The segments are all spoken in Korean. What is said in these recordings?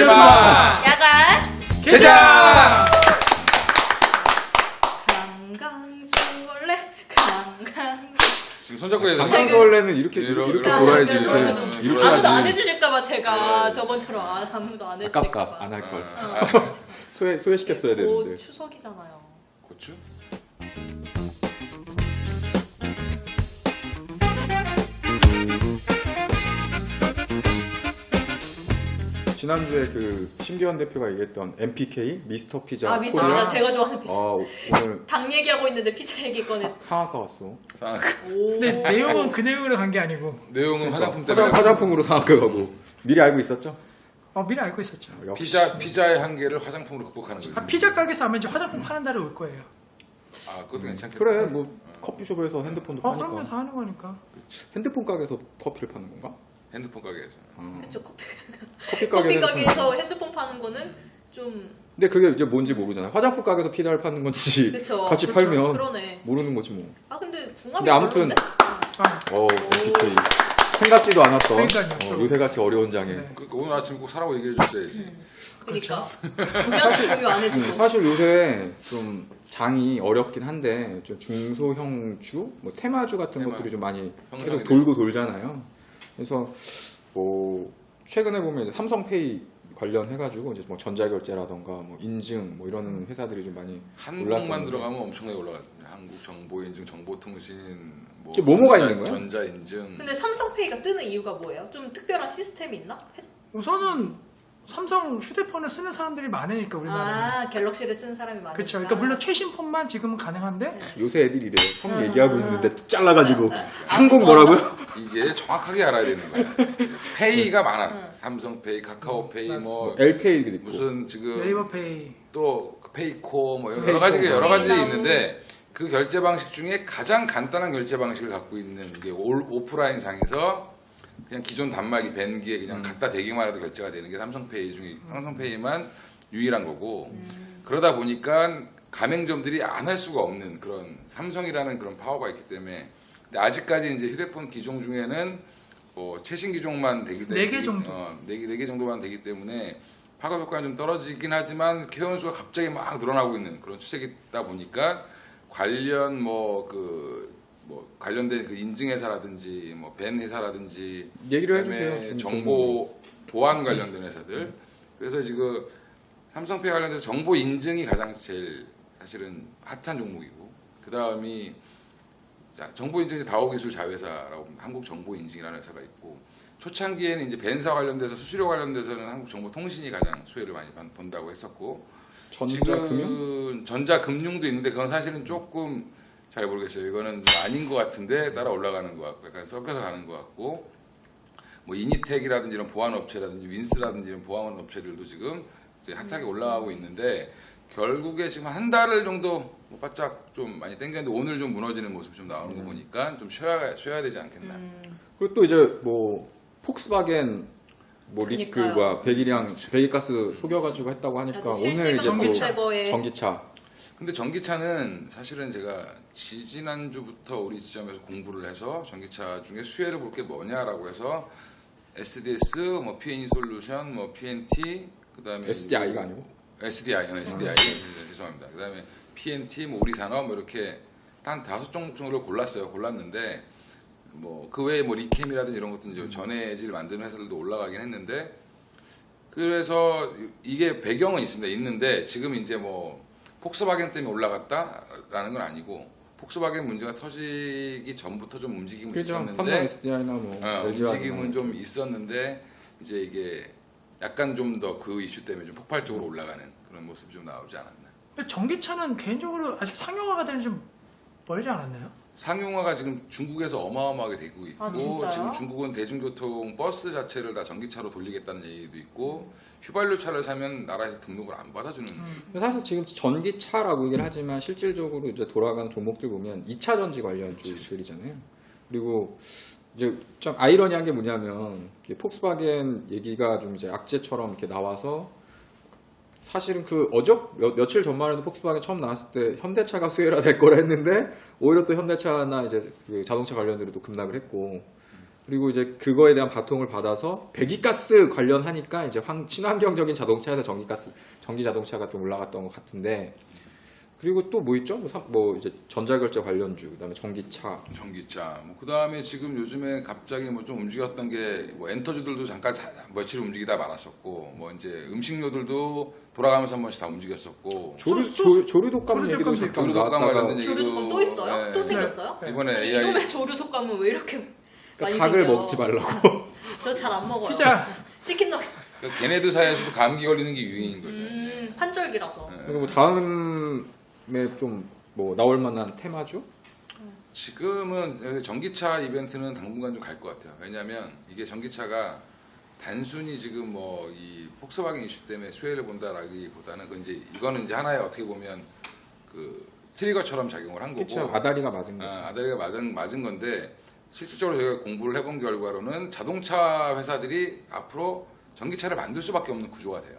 수박 야간 게장. 강강술래 강강술래. 지금 손잡고 해야 돼. 강강술래는 이렇게 이렇게 돌아야지. 이렇게. 이렇게 아무도 안 해야지. 해주실까봐 제가 그래. 저번처럼 아무도 안 해주실까봐. 아깝다. 안 할 걸. 소외시켰어야 곧 되는데. 추석이잖아요. 고추? 지난주에 그 심기현 대표가 얘기했던 MPK 미스터 피자. 아 미스터 코리아. 피자 제가 좋아하는 피자. 오늘 당 얘기하고 있는데 피자 얘기 꺼내. 상한가 왔어. 상 근데 내용은 그 내용으로 간 게 아니고 내용은 화장품 때문에. 화장품으로 상한가 가고. 미리 알고 있었죠? 미리 알고 있었죠. 역시. 피자의 한계를 화장품으로 극복하는 거죠. 피자 가게에서 아마 이제 화장품 파는 날이 올 거예요. 아, 그것도 괜찮겠다. 그래 뭐 커피숍에서 핸드폰도 파니까. 그러면서 하는 거니까. 핸드폰 가게에서 커피를 파는 건가? 핸드폰 가게에서. 그쵸 커피 커피 커피 가게 가게에서 핸드폰 파는 거는 좀 근데 그게 이제 뭔지 모르잖아. 화장품 가게에서 피자를 파는 건지 그쵸. 같이 그쵸. 팔면 그러네. 모르는 거지 뭐. 아 근데 궁합이 근데 아무튼 별론데? MPK 생각지도 않았던 그러니까요. 요새같이 어려운 장에. 네. 그러니까 오늘 아침에 꼭 사라고 얘기해 줬어야지. 그러니까 공연 공유 안 해주고. 사실 요새 좀 장이 어렵긴 한데 좀 중소형주, 뭐 테마주 같은 테마. 것들이 좀 많이 형성이 계속 돌고 돌잖아요. 그래서 뭐 최근에 보면 이제 삼성페이 관련해가지고 이제 뭐 전자결제라던가 뭐 인증 뭐 이런 회사들이 좀 많이 한국만 올랐었는데. 들어가면 엄청나게 올라갔거든요. 한국 정보인증, 정보통신, 뭐 이게 뭐뭐가 있는 거야? 전자인증. 근데 삼성페이가 뜨는 이유가 뭐예요? 좀 특별한 시스템이 있나? 우선은 삼성 휴대폰을 쓰는 사람들이 많으니까 우리나라는. 아 갤럭시를 쓰는 사람이 많으니까. 그렇죠. 그러니까 물론 최신 폰만 지금은 가능한데 요새 애들이래. 형 얘기하고 있는데 툭 잘라가지고 한국 뭐라고요? 이게 정확하게 알아야 되는 거야. 페이가 많아. 삼성페이, 카카오페이, 뭐 LPA도 있고. 무슨 지금 네이버페이. 또 페이코 뭐 페이코. 여러 가지 페이나우. 있는데 그 결제 방식 중에 가장 간단한 결제 방식을 갖고 있는 게 오프라인 상에서 그냥 기존 단말기 벤기에 그냥 갖다 대기만 해도 결제가 되는 게 삼성페이 중에 삼성페이만 유일한 거고 그러다 보니까 가맹점들이 안 할 수가 없는 그런 삼성이라는 그런 파워가 있기 때문에 근데 아직까지 이제 휴대폰 기종 중에는 뭐 최신 기종만 되기 때문에 네 개 정도. 네 개 정도만 되기 때문에 파급 효과는 좀 떨어지긴 하지만 회원수가 갑자기 막 늘어나고 있는 그런 추세이다 보니까 관련 관련된 그 인증회사라든지 뭐 벤 회사라든지 얘기를 그다음에 해주세요. 정보 보안 관련된 회사들 그래서 지금 삼성페이 관련돼서 정보 인증이 가장 제일 사실은 핫한 종목이고 그 다음이 정보 인증이 다오기술 자회사라고 한국 정보 인증이라는 회사가 있고 초창기에는 이제 벤사 관련돼서 수수료 관련돼서는 한국정보통신이 가장 수혜를 많이 본다고 했었고 전자금융? 지금 전자금융도 있는데 그건 사실은 조금 잘 모르겠어요. 이거는 좀 아닌 것 같은데 따라 올라가는 것 같고 약간 섞여서 가는 것 같고 뭐 이니텍이라든지 이런 보안 업체라든지 윈스라든지 이런 보안 업체들도 지금 이제 핫하게 올라가고 있는데 결국에 지금 한 달 정도 뭐 바짝 좀 많이 땡겼는데 오늘 좀 무너지는 모습이 좀 나오는 거 보니까 좀 쉬어야 되지 않겠나. 그리고 또 이제 뭐 폭스바겐 뭐 그러니까요. 리크와 배기가스 속여가지고 했다고 하니까 나도 오늘 실시간 이제 정보 또 제거에 전기차 근데 전기차는 사실은 제가 지난주부터 우리 지점에서 공부를 해서 전기차 중에 수혜를 볼 게 뭐냐라고 해서 SDS, 뭐 PNE 솔루션, 뭐 PNT, 그다음에 SDI가 아니고 SDI, 죄송합니다. 그다음에 PNT, 뭐 우리산업 뭐 이렇게 한 5종목 정도를 골랐는데 뭐 그 외에 뭐 리캠이라든지 이런 것도 이제 전해질 만드는 회사들도 올라가긴 했는데 그래서 이게 배경은 있는데 지금 이제 뭐 폭스바겐 때문에 올라갔다라는 건 아니고 폭스바겐 문제가 터지기 전부터 좀 움직임이 그죠? 삼성 있었는데 SDI나 뭐 LG와 움직임은 좀 있었는데 이제 이게 약간 좀 더 그 이슈 때문에 좀 폭발적으로 올라가는 그런 모습이 좀 나오지 않았나. 근데 전기차는 개인적으로 아직 상용화가 되는 좀 멀지 않았나요? 상용화가 지금 중국에서 어마어마하게 되고 있고 아, 진짜요? 지금 중국은 대중교통 버스 자체를 다 전기차로 돌리겠다는 얘기도 있고 휘발유차를 사면 나라에서 등록을 안 받아주는 사실 지금 전기차라고 얘기를 하지만 실질적으로 이제 돌아가는 종목들 보면 2차 전지 관련 쪽들이잖아요. 그리고 이제 좀 아이러니한 게 뭐냐면 폭스바겐 얘기가 좀 이제 악재처럼 이렇게 나와서 사실은 그 며칠 전만 해도 폭스바겐 처음 나왔을 때 현대차가 수혜라 될 거라 했는데 오히려 또 현대차나 이제 그 자동차 관련들이 또 급락을 했고 그리고 이제 그거에 대한 바통을 받아서 배기가스 관련하니까 이제 친환경적인 자동차에서 전기 자동차가 좀 올라갔던 것 같은데 그리고 또 뭐 있죠? 뭐 이제 전자결제 관련주, 그다음에 전기차. 뭐 그다음에 지금 요즘에 갑자기 뭐 좀 움직였던 게 뭐 엔터주들도 잠깐 며칠 움직이다 말았었고 뭐 이제 음식료들도 돌아가면서 한 번씩 다 움직였었고 조류독감 얘기도 잠깐 조류독감 나왔다가 관련된 얘기도 조류독감 또 있어요? 네. 또 생겼어요? 이번에 아니, AI 이놈의 조류독감은 왜 이렇게 많이 그러니까 닭을 생겨? 먹지 말라고. 저 잘 안 먹어요. 피자. 치킨 너겟. 그러니까 걔네들 사이에서도 감기 걸리는 게 유행인 거죠. 환절기라서. 그리고 뭐 다음에 좀 뭐 나올 만한 테마주? 지금은 전기차 이벤트는 당분간 좀 갈 것 같아요. 왜냐하면 이게 전기차가 단순히 지금 뭐 이 폭스바겐 이슈 때문에 수혜를 본다라기보다는 이거는 이제 하나의 어떻게 보면 그 트리거처럼 작용을 한 거고. 그쵸, 아다리가 맞은 거죠. 아다리가 맞은 건데 실질적으로 저희가 공부를 해본 결과로는 자동차 회사들이 앞으로 전기차를 만들 수밖에 없는 구조가 돼요.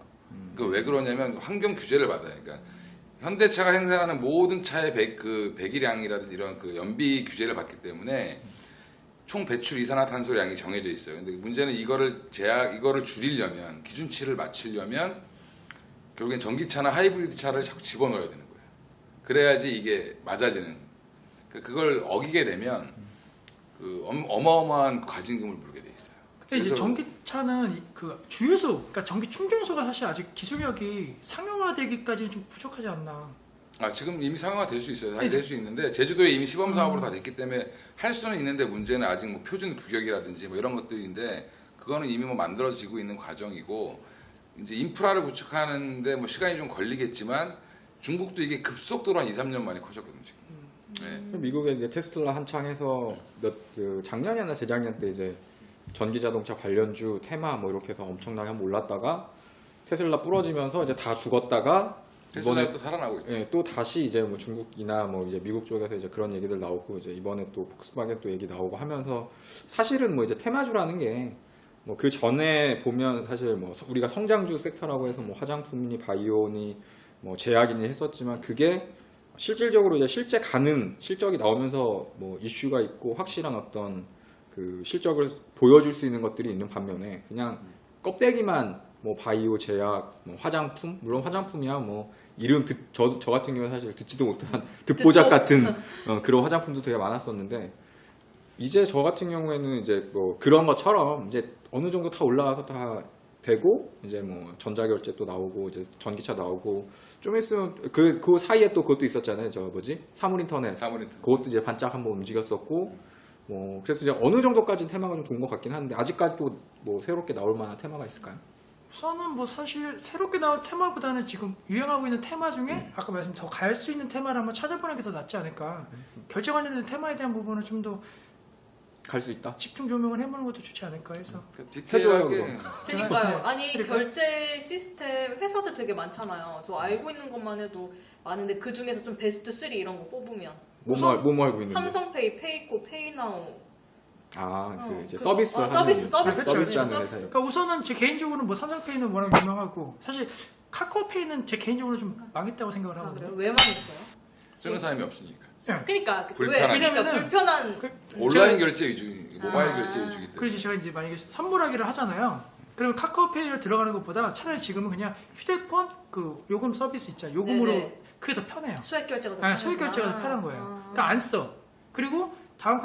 그 왜 그러냐면 환경 규제를 받아요. 그러니까 현대차가 행산하는 모든 차의 배기량이라든지 이런 그 연비 규제를 받기 때문에 총 배출 이산화탄소량이 정해져 있어요. 근데 문제는 이거를 줄이려면 기준치를 맞추려면 결국엔 전기차나 하이브리드 차를 자꾸 집어넣어야 되는 거예요. 그래야지 이게 맞아지는. 그걸 어기게 되면 그 어마어마한 과징금을 물게 돼 있어요. 근데 이제 그래서- 전기차는 그 주유소, 그러니까 전기 충전소가 사실 아직 기술력이 상용화되기까지는 좀 부족하지 않나. 지금 이미 상용화 될 수 있어요. 될 수 있는데 제주도에 이미 시범 사업으로 다 됐기 때문에 할 수는 있는데 문제는 아직 뭐 표준 규격이라든지 뭐 이런 것들인데 그거는 이미 뭐 만들어지고 있는 과정이고 이제 인프라를 구축하는데 뭐 시간이 좀 걸리겠지만 중국도 이게 급속도로 한 2, 3년 만에 커졌거든요. 지금. 네. 미국에 이제 테슬라 한창 해서 작년이나 재작년 때 이제 전기 자동차 관련주 테마 뭐 이렇게 해서 엄청나게 한번 올랐다가 테슬라 부러지면서 이제 다 죽었다가 테슬라가 이번에 또 살아나고 있죠. 또 다시 이제 뭐 중국이나 뭐 이제 미국 쪽에서 이제 그런 얘기들 나오고 이제 이번에 또 폭스바겐 또 얘기 나오고 하면서 사실은 뭐 이제 테마주라는 게 뭐 그 전에 보면 사실 뭐 우리가 성장주 섹터라고 해서 뭐 화장품이니 바이오니 뭐 제약이니 했었지만 그게 실질적으로 이제 실적이 나오면서 뭐 이슈가 있고 확실한 어떤 그 실적을 보여줄 수 있는 것들이 있는 반면에 그냥 껍데기만 뭐 바이오 제약 뭐 화장품 물론 화장품이야 뭐 이름 저 같은 경우는 사실 듣지도 못한 듣보잡 같은 그런 화장품도 되게 많았었는데 이제 저 같은 경우에는 이제 뭐 그런 것처럼 이제 어느 정도 다 올라가서 다 되고 이제 뭐 전자결제 또 나오고 이제 전기차 나오고 좀 있으면 그 사이에 또 그것도 있었잖아요. 저 뭐지 사물인터넷 그것도 이제 반짝 한번 움직였었고 뭐 그래서 이제 어느 정도까지는 테마가 좀 돈 것 같긴 한데 아직까지도 뭐 새롭게 나올 만한 테마가 있을까요? 우선은 뭐 사실 새롭게 나온 테마보다는 지금 유행하고 있는 테마 중에 아까 말씀 더 갈 수 있는 테마를 한번 찾아보는 게 더 낫지 않을까. 결제 관련된 테마에 대한 부분은 좀 더 갈 수 있다. 집중 조명을 해보는 것도 좋지 않을까 해서. 디테일하게 그러니까요. 아니 그러니까. 결제 시스템 회사들 되게 많잖아요. 저 알고 있는 것만 해도 많은데 그 중에서 좀 베스트 3 이런 거 뽑으면 뭐뭐 알고 있는데? 삼성페이, 페이코, 페이나우. 그 이제 그거. 서비스 하는 서비스 그렇죠. 서비스 하는 서비스. 회사요. 그러니까 우선은 제 개인적으로는 뭐 삼성페이는 워낙 유명하고 사실 카카오페이는 제 개인적으로 좀 망했다고 생각을 아 하거든요. 그래요? 왜 망했어요? 쓰는 사람이 없으니까. 네. 그러니까 불편한. 그러니까 왜냐면은 불편한 온라인 결제 위주, 모바일 아. 결제 위주기 때문에. 그래서 제가 이제 만약에 선물하기를 하잖아요. 그러면 카카오페이로 들어가는 것보다 차라리 지금은 그냥 휴대폰 그 요금 서비스 있잖아요. 요금으로 네네. 그게 더 편해요. 소액 결제가 더 아, 편하구나. 소액 결제가 더 편한 거예요. 그러니까 안 써. 그리고 다음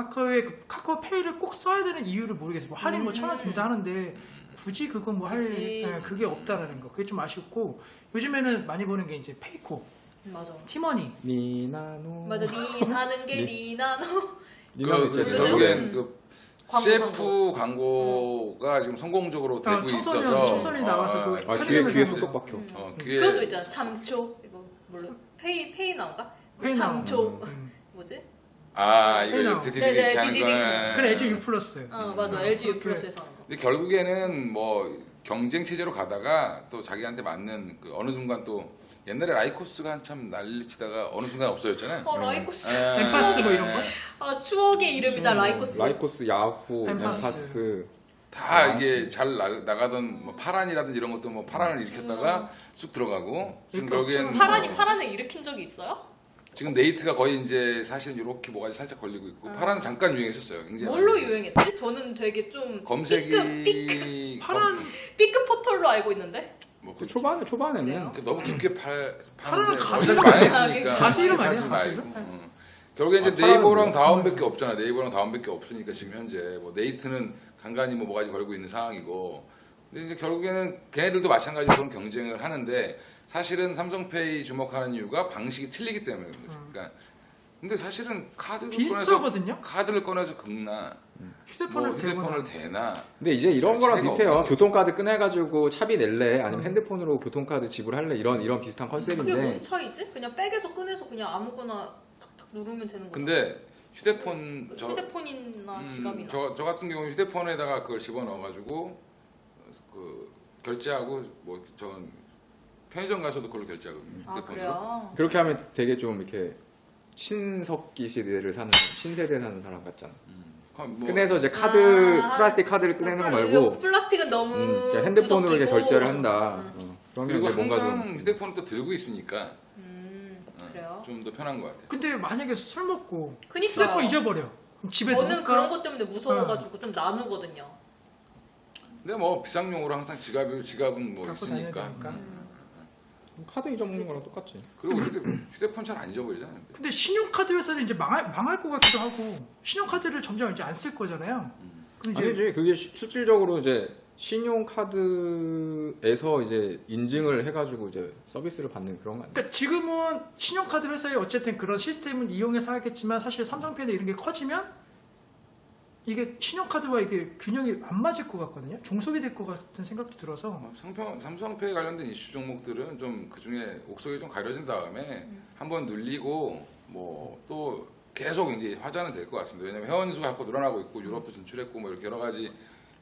카카오페이를 꼭 써야 되는 이유를 모르겠어요. 뭐 할인 뭐 1,000원 준다 하는데 굳이 그거 뭐 할 굳이. 그게 없다라는 거. 그게 좀 아쉽고 요즘에는 많이 보는 게 이제 페이코, 맞아. 티머니. 니나노 맞아. 니 사는 게 니나노. 니나노 있잖아요. 요즘은 결국엔 그 광고, CF 광고가 지금 성공적으로 되고 있어서 청소년이 나와서 그 귀에 쏙쏙 박혀. 귀에 그것도 있잖아. 3초. 이거 물론 페이나우인가? 페이나우. 3초. 뭐지? 이거 페이나우. 디디디 네네, 이렇게 하는 디디디. 거. 그래 LG U 플러스. 맞아. LG U 플러스에서 하는 거. 근데 결국에는 뭐 경쟁 체제로 가다가 또 자기한테 맞는 그 어느 순간 또 옛날에 라이코스가 한참 난리치다가 어느 순간 없어졌잖아요. 라이코스. 엠파스 뭐 이런 거. 아 추억의 이름이다 라이코스. 라이코스, 야후, 엠파스. 엠파스. 다 이게 잘 나가던 뭐 파란이라든지 이런 것도 뭐 파란을 일으켰다가 쑥 들어가고 지금 그러니까 결국엔 파란을 일으킨 적이 있어요? 지금 네이트가 거의 이제 사실은 이렇게 뭐가지 살짝 걸리고 있고 파란 잠깐 유행했었어요. 굉장히 뭘로 많이. 유행했지? 저는 되게 좀 검색이 파란 B급 포털로 알고 있는데. 뭐 그 그 초반에는 그래요? 너무 깊게 파란은 가수 어차피 많이 했으니까 가수 이름 하지 아니에요, 가수 말고. 이름? 결국에 이제 아, 파란은 네이버랑 뭐야? 다음밖에 없잖아. 네이버랑 다음밖에 없으니까 지금 현재 뭐 네이트는 간간히 뭐 뭐가지 걸고 있는 상황이고. 근데 이제 결국에는 걔네들도 마찬가지로 그런 경쟁을 하는데 사실은 삼성페이 주목하는 이유가 방식이 틀리기 때문에 그런 거죠. 그러니까 근데 사실은 비슷하거든요. 카드를 꺼내서 긁나 휴대폰을 뭐 대거나. 휴대폰을 대나 근데 이제 이런 거랑 차이가 비슷해요. 없는 교통카드 꺼내가지고 차비 낼래 아니면 핸드폰으로 교통카드 지불할래 이런 비슷한 그게 컨셉인데 뭔 차이지? 그냥 백에서 꺼내서 그냥 아무거나 탁탁 누르면 되는 거죠. 근데 휴대폰 휴대폰이나 지갑이나. 저 같은 경우는 휴대폰에다가 그걸 집어넣어가지고 그 결제하고 뭐 전 편의점 가서도 그걸로 결제하거든요. 아 휴대폰으로. 그래요? 그렇게 하면 되게 좀 이렇게 신석기 시대를 사는 신세대 사는 사람 같잖아. 뭐 꺼내서 이제 카드 아, 플라스틱 카드를 꺼내는 거 말고 이거 플라스틱은 너무 그냥 핸드폰으로 이렇게 구석기고. 결제를 한다. 그러면 그리고 이제 뭔가 항상 좀 휴대폰을 또 들고 있으니까 그래요? 좀 더 편한 것 같아요. 근데 만약에 술 먹고 그니까. 휴대폰 잊어버려. 그럼 집에 저는 놓을까? 그런 것 때문에 무서워가지고 좀 나누거든요. 근데 뭐 비상용으로 항상 지갑은 뭐 갖고 다녀야 있으니까. 되니까. 카드 잊어먹는 거랑 똑같지. 그리고 휴대폰 잘 안 잊어버리잖아요. 근데. 근데 신용카드 회사는 이제 망할 것 같기도 하고 신용카드를 점점 이제 안 쓸 거잖아요. 그럼 이제 아니지 그게 실질적으로 이제 신용카드에서 이제 인증을 해가지고 이제 서비스를 받는 그런 거 아니야? 그러니까 지금은 신용카드 회사에 어쨌든 그런 시스템을 이용해서 하겠지만 사실 삼성페이나 이런 게 커지면 이게 신용카드와 이게 균형이 안 맞을 것 같거든요. 종속이 될 것 같은 생각도 들어서 삼성페이 관련된 이슈 종목들은 좀 그중에 옥석이 좀 가려진 다음에 한번 눌리고 뭐 또 계속 이제 화제는 될 것 같습니다. 왜냐하면 회원수가 자꾸 늘어나고 있고 유럽도 진출했고 뭐 이렇게 여러 가지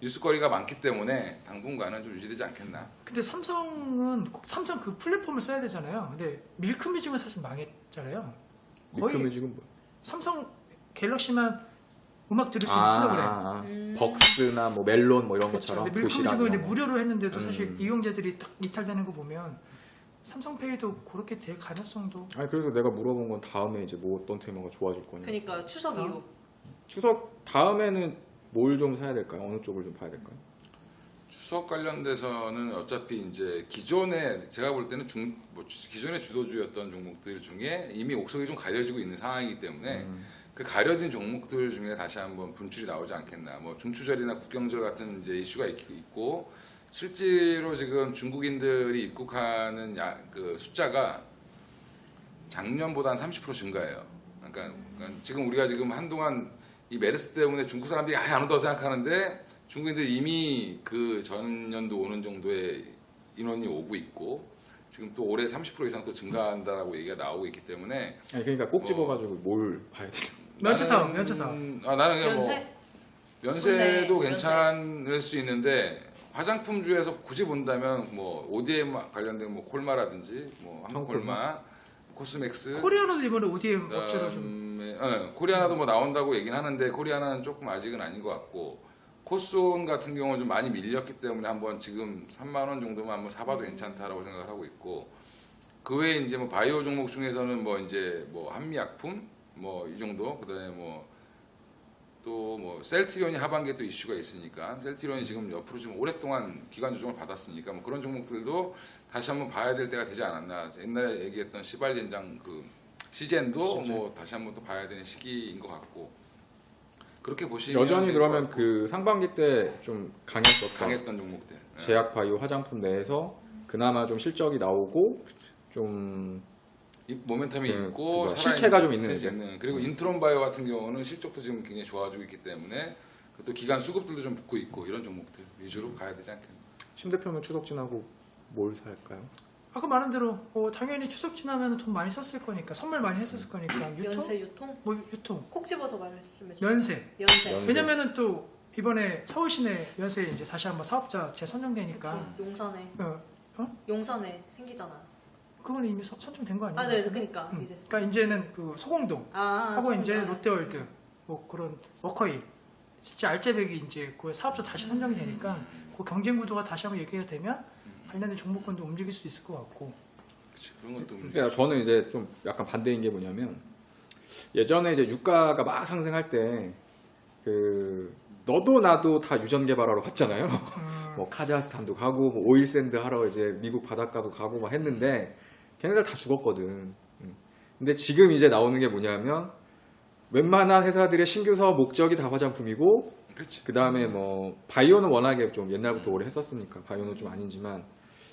뉴스거리가 많기 때문에 당분간은 좀 유지되지 않겠나. 근데 삼성은 꼭 삼성 그 플랫폼을 써야 되잖아요. 근데 밀크뮤직은 사실 망했잖아요. 거의 미크뮤직은 뭐야? 삼성 갤럭시만 음악 들을 수 있는 프로그램. 벅스나 뭐 멜론 뭐 이런 그렇죠. 것처럼 근데 도시락 밀크뮤직은 이제 이런 거. 무료로 했는데도 사실 이용자들이 딱 이탈되는 거 보면 삼성페이도 그렇게 될 가능성도 아니 그래서 내가 물어본 건 다음에 이제 뭐 어떤 테마가 좋아질 거냐. 그러니까 추석 어? 이후. 추석 다음에는 뭘 좀 사야 될까요? 어느 쪽을 좀 봐야 될까요? 추석 관련돼서는 어차피 이제 기존에 제가 볼 때는 기존의 주도주였던 종목들 중에 이미 옥석이 좀 가려지고 있는 상황이기 때문에 그 가려진 종목들 중에 다시 한번 분출이 나오지 않겠나. 뭐 중추절이나 국경절 같은 이제 이슈가 있고 실제로 지금 중국인들이 입국하는 그 숫자가 작년보다 한 30% 증가해요. 그러니까 지금 우리가 지금 한동안 이 메르스 때문에 중국 사람들이 아예 안 온다고 생각하는데 중국인들이 이미 그 전년도 오는 정도의 인원이 오고 있고 지금 또 올해 30% 이상 또 증가한다라고 얘기가 나오고 있기 때문에 아니 그러니까 꼭 집어가지고 뭘 봐야 되냐. 면체 사업, 면체 사업. 나는 그냥 연세? 뭐 면세도 네, 괜찮을 수 있는데 화장품주에서 굳이 본다면 뭐 ODM 관련된 뭐 콜마라든지 뭐 한국콜마, 코스맥스, 코리아노도 이번에 ODM 업체로 좀 그다음에 코리아나도 뭐 나온다고 얘기는 하는데 코리아나는 조금 아직은 아닌 것 같고 코스온 같은 경우는 좀 많이 밀렸기 때문에 한번 지금 3만 원 정도만 한번 사봐도 괜찮다라고 생각을 하고 있고 그 외에 이제 뭐 바이오 종목 중에서는 뭐 이제 뭐 한미약품 뭐 이 정도 그다음에 뭐 또 뭐 셀트리온이 하반기에 또 이슈가 있으니까 셀트리온이 지금 옆으로 좀 오랫동안 기관 조정을 받았으니까 뭐 그런 종목들도 다시 한번 봐야 될 때가 되지 않았나. 옛날에 얘기했던 시발젠장 그 시젠도 뭐 다시 한번 또 봐야 되는 시기인 것 같고 그렇게 보시면 여전히 될것 그러면 같고. 그 상반기 때 좀 강했었던 강했던 종목들. 제약 바이오 화장품 내에서 그나마 좀 실적이 나오고 좀 이 모멘텀이 그, 있고 그거 실체가 좀 있는 실체 있는. 그리고 인트론 바이오 같은 경우는 실적도 지금 굉장히 좋아지고 있기 때문에 또 기간 수급들도 좀 붙고 있고 이런 종목들 위주로 가야 되지 않겠나. 심 대표는 추석 지나고 뭘 살까요? 아까 말한 대로 당연히 추석 지나면 돈 많이 썼을 거니까 선물 많이 했었을 거니까 유통, 연세 유통? 뭐 유통, 콕 집어서 말씀해 주세요. 연세. 연세. 왜냐면은 또 이번에 서울시내 연세 이제 다시 한번 사업자 재선정되니까 그치, 용산에 어? 용산에 생기잖아. 그건 이미 선정된 거 아니에요? 아, 네, 그러니까 이제. 그러니까 이제는 그 소공동 하고 이제 정말. 롯데월드 뭐 그런 워커힐 진짜 알짜배기 이제 그 사업자 다시 선정이 되니까 그 경쟁 구도가 다시 한번 얘기가 되면 관련된 종목권도 움직일 수 있을 것 같고 그치, 그런 것도 그러니까 저는 이제 좀 약간 반대인 게 뭐냐면 예전에 이제 유가가 막 상승할 때 그 너도 나도 다 유전 개발하러 갔잖아요. 뭐 카자흐스탄도 가고 뭐 오일 샌드 하러 이제 미국 바닷가도 가고 막 했는데 걔네들 다 죽었거든. 근데 지금 이제 나오는 게 뭐냐면 웬만한 회사들의 신규 사업 목적이 다 화장품이고 그렇지. 그 다음에 뭐 바이오는 워낙에 좀 옛날부터 오래 했었으니까 바이오는 좀 아니지만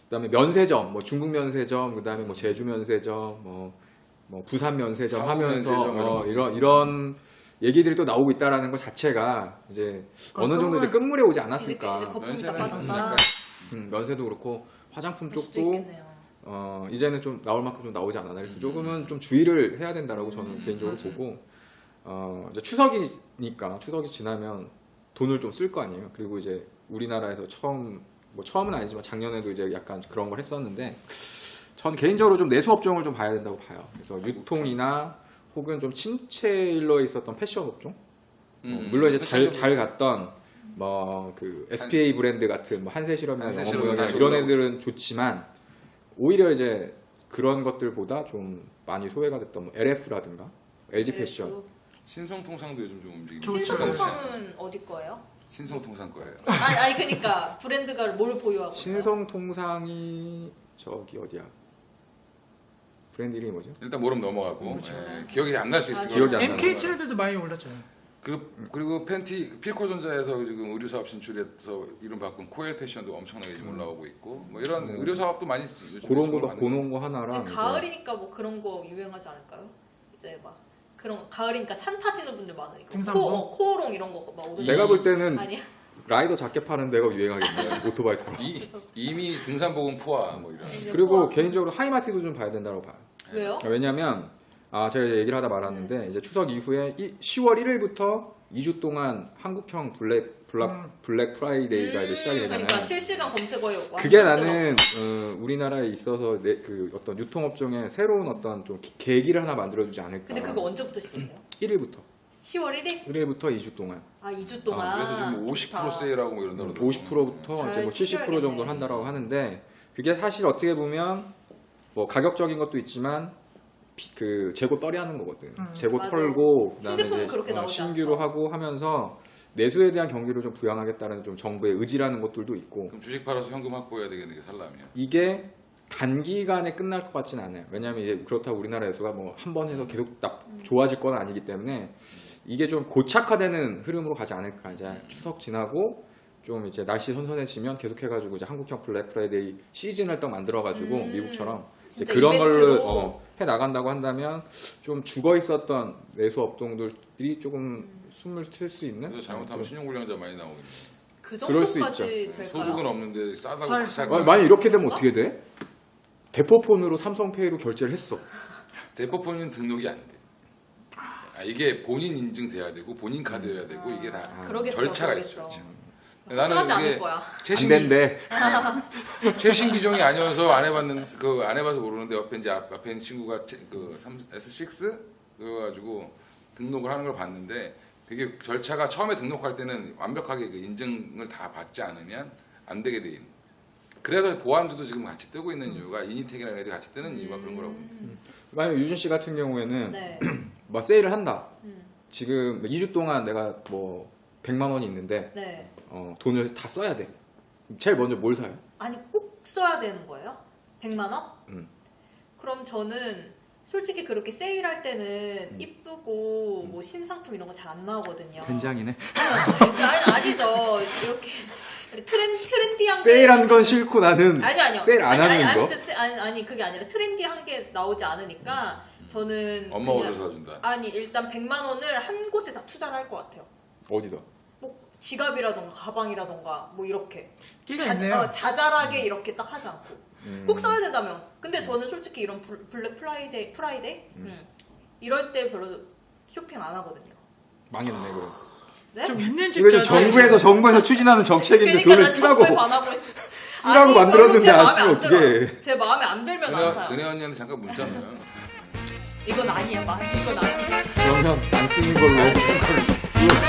그 다음에 면세점 뭐 중국 면세점 그 다음에 뭐 제주 면세점 뭐 부산 면세점 사고 하면서 면세점 이런 것도 이런 얘기들이 또 나오고 있다라는 것 자체가 이제 어느 정도 이제 끝물에 오지 이제 않았을까. 거품이 다 면세는 빠졌다. 있으니까. 면세도 그렇고 화장품 그럴 수도 쪽도 있겠네요. 이제는 좀 나올 만큼 좀 나오지 않았나. 그래서 조금은 좀 주의를 해야 된다라고 저는 개인적으로 맞아요. 보고 이제 추석이 지나면 돈을 좀 쓸 거 아니에요. 그리고 이제 우리나라에서 처음은 아니지만 작년에도 이제 약간 그런 걸 했었는데 전 개인적으로 좀 내수 업종을 좀 봐야 된다고 봐요. 그래서 유통이나 혹은 좀 침체일로에 있었던 패션 업종, 물론 이제 잘 갔던 뭐 그 SPA 브랜드 같은 뭐 한세실험이나 한세실험 영업무역이나 다시 이런 올라오고 애들은 좋지만 오히려 이제 그런 것들보다 좀 많이 소외가 됐던 뭐 LF라든가 LG 패션. 신성통상도 요즘 좀 움직이고 좋죠. 신성통상은 어디 거예요? 신성통상 거예요. 아니 그러니까 브랜드가 뭘 보유하고 있어요? 신성통상이 저기 어디야? 브랜드 이름이 뭐죠? 일단 모르면 넘어가고 그렇죠. 예, 기억이 안 날 수 있을 기억이 안 거예요. 나는 MK 트레이드도 많이 올랐잖아요. 그리고 필코전자에서 지금 의류 사업 진출해서 이름 바꾼 코엘 패션도 엄청나게 지금 올라오고 있고 뭐 이런 의류 사업도 많이 요즘에 그런 거 하나랑 이제 가을이니까 뭐 그런 거 유행하지 않을까요? 이제 막 그런 가을이니까 산 타시는 분들 많으니까 등산복? 코오롱 이런 거막 오르는 내가 볼 때는 아니야? 라이더 자켓 파는 데가 유행하겠네. 오토바이 타고. 이미 등산복은 포화 뭐 이런. 그리고 개인적으로 하이마티도 좀 봐야 된다고 봐요. 왜요? 왜냐면 제가 얘기를 하다 말았는데 이제 추석 이후에 10월 1일부터 2주 동안 한국형 블랙 프라이데이가 이제 시작이 되잖아요. 그러니까 실시간 검색어에 그게 나는 우리나라에 있어서 그 어떤 유통업종에 새로운 어떤 좀 계기를 하나 만들어주지 않을까. 근데 그거 언제부터 시작해요? 1일부터. 10월 1일? 1일부터 2주 동안. 아 2주 동안. 그래서 지금 50% 세일하고 뭐 이런다 그러더라고요. 50%부터 이제 뭐 70% 챙겨야겠네. 정도를 한다라고 하는데 그게 사실 어떻게 보면 뭐 가격적인 것도 있지만 그 재고 떨이하는 거거든. 재고 맞아요. 털고 그다음에 신제품은 이제 그렇게 나오지 신규로 않죠. 하고 하면서 내수에 대한 경기를 좀 부양하겠다는 좀 정부의 의지라는 것들도 있고 그럼 주식 팔아서 현금 확보해야 되겠네 이게 살라면. 이게 단기간에 끝날 것 같지는 않아요. 왜냐하면 이제 그렇다고 우리나라 내수가 뭐 한 번 해서 계속 좋아질 건 아니기 때문에 이게 좀 고착화되는 흐름으로 가지 않을까. 이제 추석 지나고 좀 이제 날씨 선선해지면 계속해가지고 이제 한국형 블랙 프라이데이 시즌을 딱 만들어가지고 미국처럼 이제 진짜 그런 이벤트로. 걸로 해 나간다고 한다면 좀 죽어 있었던 내수 업종들이 조금 숨을 쉴 수 있는. 그래서 잘못하면 신용불량자 많이 나오겠네. 그 그럴 수 정도까지 있죠. 될까요? 소득은 없는데 싸다고 살- 비싸고. 만약 이렇게 되면 어떻게 돼? 대포폰으로 삼성페이로 결제를 했어. 대포폰은 등록이 안 돼. 이게 본인 인증돼야 되고 본인 카드여야 되고 이게 다 그러겠죠, 절차가 그러겠죠. 있어. 절차. 쓰하지 나는 않을 이게 거야. 안 된대. 최신 기종이 아니어서 안 해봐서 모르는데 옆에 이제 앞에 있는 친구가 그 S6 그래가지고 등록을 하는 걸 봤는데 되게 절차가 처음에 등록할 때는 완벽하게 그 인증을 다 받지 않으면 안 되게 돼 있는. 그래서 보안주도 지금 같이 뜨고 있는 이유가 이니텍이라는 애들이 같이 뜨는 이유가 그런 거라고. 만약 유준 씨 같은 경우에는 네. 뭐 세일을 한다. 음. 지금 2주 동안 내가 뭐 100만 원이 있는데 네. 돈을 다 써야 돼. 제일 먼저 뭘 사요? 아니 꼭 써야 되는 거예요? 100만 원? 그럼 저는 솔직히 그렇게 세일할 때는 이쁘고 뭐 신상품 이런 거 잘 안 나오거든요. 된장이네. 아니죠. 이렇게 트렌디한 게 세일한 건 싫고 나는 아니요. 세일 안 하는 거. 아니 그게 아니라 트렌디한 게 나오지 않으니까 저는 엄마 그냥- 옷을 사준다. 아니 일단 100만 원을 한 곳에 다 투자를 할 것 같아요. 어디다? 뭐 지갑이라던가 가방이라던가 뭐 이렇게 끼가 있네요. 자잘하게 이렇게 딱 하지 않고 꼭 써야 된다면. 근데 저는 솔직히 이런 블랙 프라이데이 이럴 때 별로 쇼핑 안 하거든요. 망했네 그럼. 네? 좀 있는 이거 지금 집자 정부에서 추진하는 정책인데 그러니까 돈을 난 쓰라고 정부에 반하고 쓰라고 아니, 만들었는데 별로 안 제 쓰면 마음에 안 어떻게 해? 들어요. 제 마음에 안 들면 안 사요. 그네 언니한테 잠깐 문자 넣어요. 이건 아니야, 이건 아니야. 그러면 안 쓰는 걸로 해서